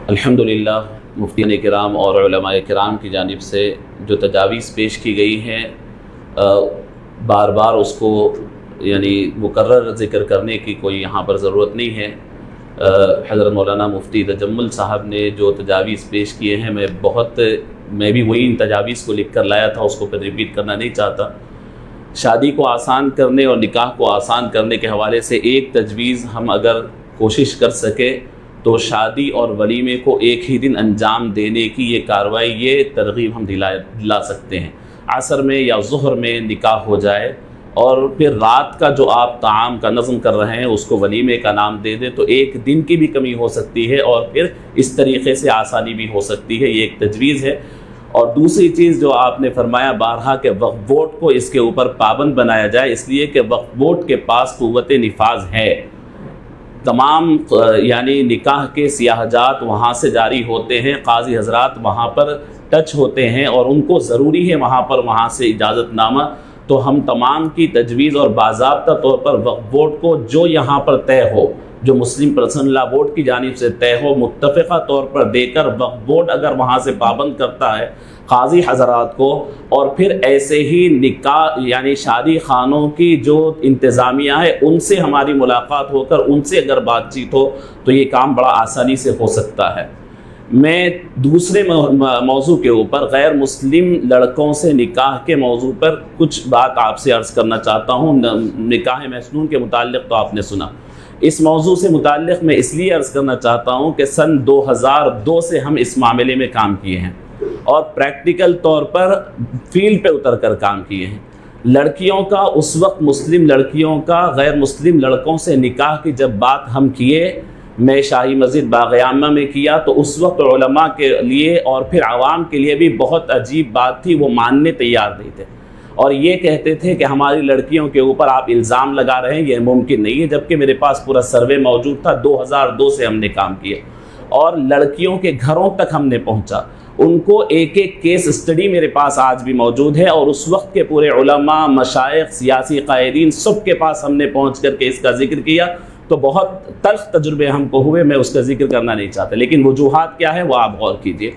الحمدللہ مفتیان کرام اور علماء کرام کی جانب سے جو تجاویز پیش کی گئی ہیں بار بار اس کو مکرر ذکر کرنے کی کوئی یہاں پر ضرورت نہیں ہے۔ حضرت مولانا مفتی تجمل صاحب نے جو تجاویز پیش کیے ہیں میں بھی وہی ان تجاویز کو لکھ کر لایا تھا، اس کو پھر ریپیٹ کرنا نہیں چاہتا۔ شادی کو آسان کرنے اور نکاح کو آسان کرنے کے حوالے سے ایک تجویز ہم اگر کوشش کر سکے تو شادی اور ولیمے کو ایک ہی دن انجام دینے کی یہ کارروائی، یہ ترغیب ہم دلا سکتے ہیں۔ عصر میں یا ظہر میں نکاح ہو جائے اور پھر رات کا جو آپ طعام کا نظم کر رہے ہیں اس کو ولیمے کا نام دے دیں تو ایک دن کی بھی کمی ہو سکتی ہے اور پھر اس طریقے سے آسانی بھی ہو سکتی ہے۔ یہ ایک تجویز ہے۔ اور دوسری چیز جو آپ نے فرمایا بارہا کہ وقف بورڈ کو اس کے اوپر پابند بنایا جائے، اس لیے کہ وقف بورڈ کے پاس قوت نفاذ ہے۔ تمام نکاح کے سیاحجات وہاں سے جاری ہوتے ہیں، قاضی حضرات وہاں پر ٹچ ہوتے ہیں اور ان کو ضروری ہے وہاں سے اجازت نامہ۔ تو ہم تمام کی تجویز اور باضابطہ طور پر وقف بورڈ کو جو یہاں پر طے ہو، جو مسلم پرسنل لا بورڈ کی جانب سے طے ہو، متفقہ طور پر دے کر وقف بورڈ اگر وہاں سے پابند کرتا ہے قاضی حضرات کو، اور پھر ایسے ہی نکاح شادی خانوں کی جو انتظامیہ ہے ان سے ہماری ملاقات ہو کر ان سے اگر بات چیت ہو تو یہ کام بڑا آسانی سے ہو سکتا ہے۔ میں دوسرے موضوع کے اوپر غیر مسلم لڑکوں سے نکاح کے موضوع پر کچھ بات آپ سے عرض کرنا چاہتا ہوں۔ نکاح مسنون کے متعلق تو آپ نے سنا، اس موضوع سے متعلق میں اس لیے عرض کرنا چاہتا ہوں کہ سن 2002 سے ہم اس معاملے میں کام کیے ہیں اور پریکٹیکل طور پر فیلڈ پہ اتر کر کام کیے ہیں۔ لڑکیوں کا اس وقت مسلم لڑکیوں کا غیر مسلم لڑکوں سے نکاح کی جب بات ہم کیے، میں شاہی مسجد باغ عامہ میں کیا تو اس وقت علماء کے لیے اور پھر عوام کے لیے بھی بہت عجیب بات تھی، وہ ماننے تیار نہیں تھے اور یہ کہتے تھے کہ ہماری لڑکیوں کے اوپر آپ الزام لگا رہے ہیں، یہ ممکن نہیں ہے، جبکہ میرے پاس پورا سروے موجود تھا۔ 2002 سے ہم نے کام کیا اور لڑکیوں کے گھروں تک ہم نے پہنچا، ان کو ایک ایک کیس اسٹڈی میرے پاس آج بھی موجود ہے اور اس وقت کے پورے علماء، مشائخ، سیاسی قائدین سب کے پاس ہم نے پہنچ کر کے اس کا ذکر کیا تو بہت تلخ تجربے ہم کو ہوئے، میں اس کا ذکر کرنا نہیں چاہتا، لیکن وجوہات کیا ہے وہ آپ غور کیجئے۔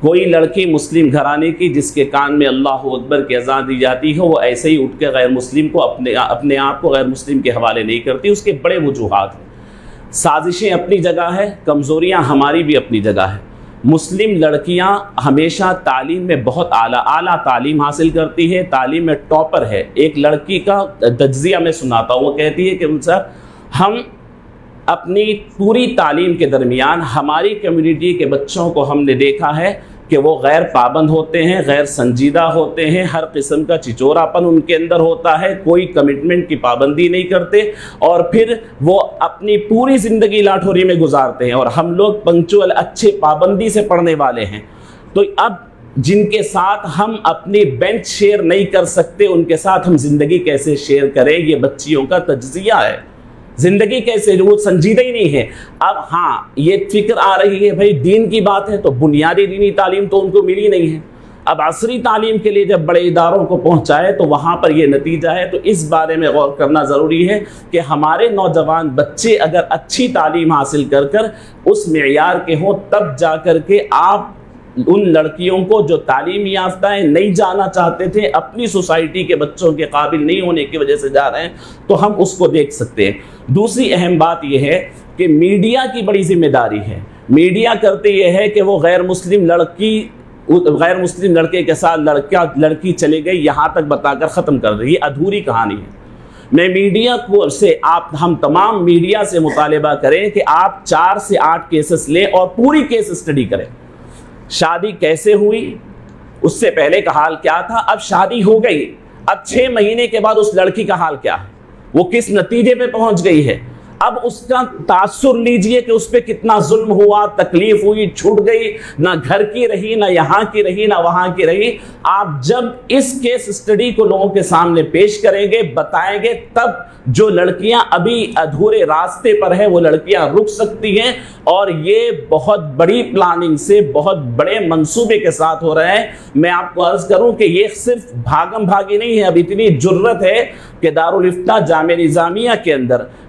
کوئی لڑکی مسلم گھرانے کی جس کے کان میں اللہ اکبر کی اذان دی جاتی ہو، وہ ایسے ہی اٹھ کے غیر مسلم کو اپنے آپ کو غیر مسلم کے حوالے نہیں کرتی، اس کے بڑے وجوہات ہیں۔ سازشیں اپنی جگہ ہے، کمزوریاں ہماری بھی اپنی جگہ ہے۔ مسلم لڑکیاں ہمیشہ تعلیم میں بہت اعلیٰ تعلیم حاصل کرتی ہے، تعلیم میں ٹاپر ہے۔ ایک لڑکی کا تجزیہ میں سناتا ہوں، وہ کہتی ہے کہ سر ہم اپنی پوری تعلیم کے درمیان ہماری کمیونٹی کے بچوں کو ہم نے دیکھا ہے کہ وہ غیر پابند ہوتے ہیں، غیر سنجیدہ ہوتے ہیں، ہر قسم کا چچوراپن ان کے اندر ہوتا ہے، کوئی کمٹمنٹ کی پابندی نہیں کرتے اور پھر وہ اپنی پوری زندگی لاٹھوری میں گزارتے ہیں، اور ہم لوگ پنکچوئل اچھے پابندی سے پڑھنے والے ہیں۔ تو اب جن کے ساتھ ہم اپنی بینچ شیئر نہیں کر سکتے ان کے ساتھ ہم زندگی کیسے شیئر کریں؟ یہ بچیوں کا تجزیہ ہے، زندگی کیسے، وہ سنجیدہ ہی نہیں ہے۔ اب ہاں یہ فکر آ رہی ہے بھائی دین کی بات ہے تو بنیادی دینی تعلیم تو ان کو ملی نہیں ہے، اب عصری تعلیم کے لیے جب بڑے اداروں کو پہنچائے تو وہاں پر یہ نتیجہ ہے۔ تو اس بارے میں غور کرنا ضروری ہے کہ ہمارے نوجوان بچے اگر اچھی تعلیم حاصل کر کر اس معیار کے ہوں تب جا کر کے آپ ان لڑکیوں کو جو تعلیم یافتہ ہیں نہیں جانا چاہتے تھے، اپنی سوسائٹی کے بچوں کے قابل نہیں ہونے کی وجہ سے جا رہے ہیں، تو ہم اس کو دیکھ سکتے ہیں۔ دوسری اہم بات یہ ہے کہ میڈیا کی بڑی ذمہ داری ہے۔ میڈیا کرتے یہ ہے کہ وہ غیر مسلم لڑکے کے ساتھ لڑکی چلے گئی یہاں تک بتا کر ختم کر رہی ہے، ادھوری کہانی ہے۔ میں میڈیا کو ہم تمام میڈیا سے مطالبہ کریں کہ آپ 4 سے 8 کیسز لیں اور پوری کیس اسٹڈی کریں۔ شادی کیسے ہوئی، اس سے پہلے کا حال کیا تھا، اب شادی ہو گئی، اب 6 مہینے کے بعد اس لڑکی کا حال کیا ہے، وہ کس نتیجے پہ پہنچ گئی ہے، اب اس کا تاثر لیجئے کہ اس پہ کتنا ظلم ہوا، تکلیف ہوئی، چھوٹ گئی، نہ گھر کی رہی، نہ یہاں کی رہی، نہ وہاں کی رہی۔ آپ جب اس کیس اسٹڈی کو لوگوں کے سامنے پیش کریں گے، بتائیں گے، تب جو لڑکیاں ابھی ادھورے راستے پر ہیں وہ لڑکیاں رک سکتی ہیں، اور یہ بہت بڑی پلاننگ سے، بہت بڑے منصوبے کے ساتھ ہو رہے ہیں۔ میں آپ کو عرض کروں کہ یہ صرف بھاگم بھاگی نہیں ہے، اب اتنی جرت ہے کہ دارالفتہ جامعہ نظامیہ کے اندر